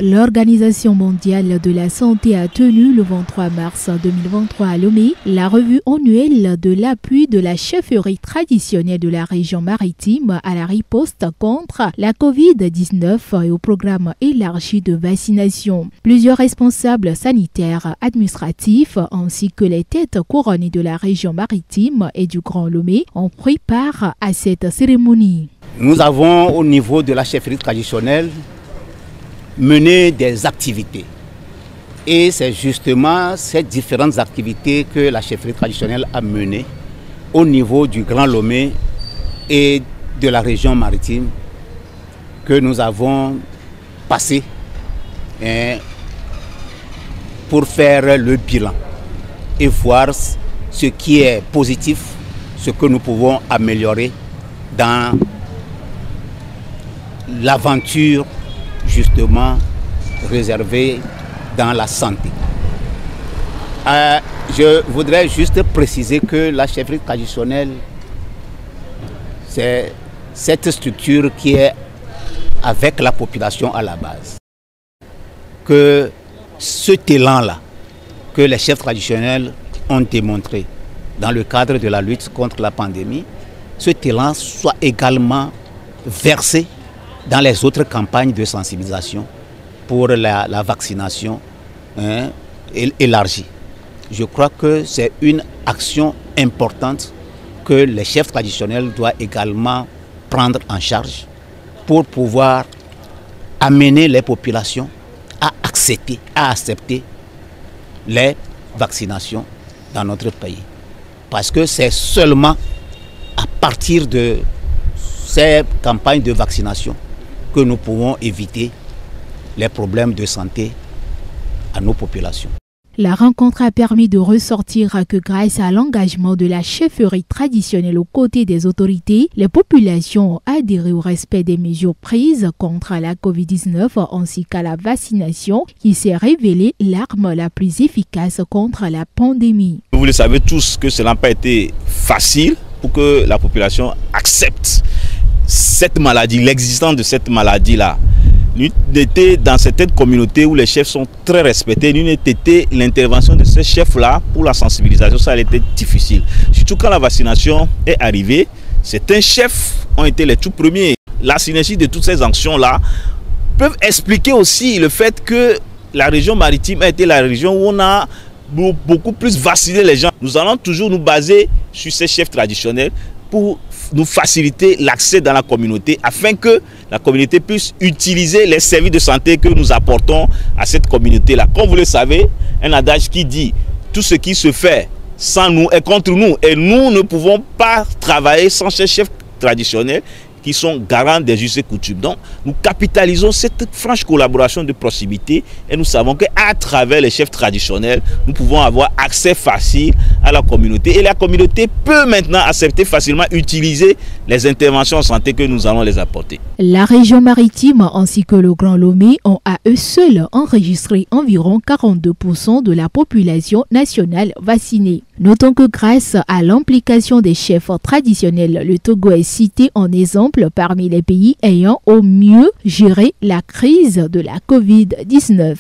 L'Organisation mondiale de la santé a tenu le 23 mars 2023 à Lomé la revue annuelle de l'appui de la chefferie traditionnelle de la région maritime à la riposte contre la Covid-19 et au programme élargi de vaccination. Plusieurs responsables sanitaires, administratifs ainsi que les têtes couronnées de la région maritime et du Grand Lomé ont pris part à cette cérémonie. Nous avons au niveau de la chefferie traditionnelle mener des activités. Et c'est justement ces différentes activités que la chefferie traditionnelle a menées au niveau du Grand Lomé et de la région maritime que nous avons passé pour faire le bilan et voir ce qui est positif, ce que nous pouvons améliorer dans l'aventure justement réservé dans la santé. Je voudrais juste préciser que la chefferie traditionnelle, c'est cette structure qui est avec la population à la base. Que cet élan-là, que les chefs traditionnels ont démontré dans le cadre de la lutte contre la pandémie, cet élan soit également versé dans les autres campagnes de sensibilisation pour la vaccination élargie. Je crois que c'est une action importante que les chefs traditionnels doivent également prendre en charge pour pouvoir amener les populations à accepter les vaccinations dans notre pays. Parce que c'est seulement à partir de ces campagnes de vaccination que nous pouvons éviter les problèmes de santé à nos populations. La rencontre a permis de ressortir que grâce à l'engagement de la chefferie traditionnelle aux côtés des autorités, les populations ont adhéré au respect des mesures prises contre la Covid-19 ainsi qu'à la vaccination qui s'est révélée l'arme la plus efficace contre la pandémie. Vous le savez tous que cela n'a pas été facile pour que la population accepte cette maladie, l'existence de cette maladie-là. L'une était dans certaines communautés où les chefs sont très respectés, l'une était l'intervention de ces chefs-là pour la sensibilisation, ça a été difficile. Surtout quand la vaccination est arrivée, certains chefs ont été les tout premiers. La synergie de toutes ces actions-là peuvent expliquer aussi le fait que la région maritime a été la région où on a beaucoup plus vacciné les gens. Nous allons toujours nous baser sur ces chefs traditionnels pour nous faciliter l'accès dans la communauté afin que la communauté puisse utiliser les services de santé que nous apportons à cette communauté-là. Comme vous le savez, un adage qui dit « tout ce qui se fait sans nous est contre nous » et nous ne pouvons pas travailler sans ces chefs traditionnels qui sont garants des us et coutumes. Donc, nous capitalisons cette franche collaboration de proximité et nous savons qu'à travers les chefs traditionnels, nous pouvons avoir accès facile à la communauté et la communauté peut maintenant accepter facilement utiliser les interventions en santé que nous allons les apporter. La région maritime ainsi que le Grand Lomé ont à eux seuls enregistré environ 42% de la population nationale vaccinée. Notons que grâce à l'implication des chefs traditionnels, le Togo est cité en exemple parmi les pays ayant au mieux géré la crise de la Covid-19.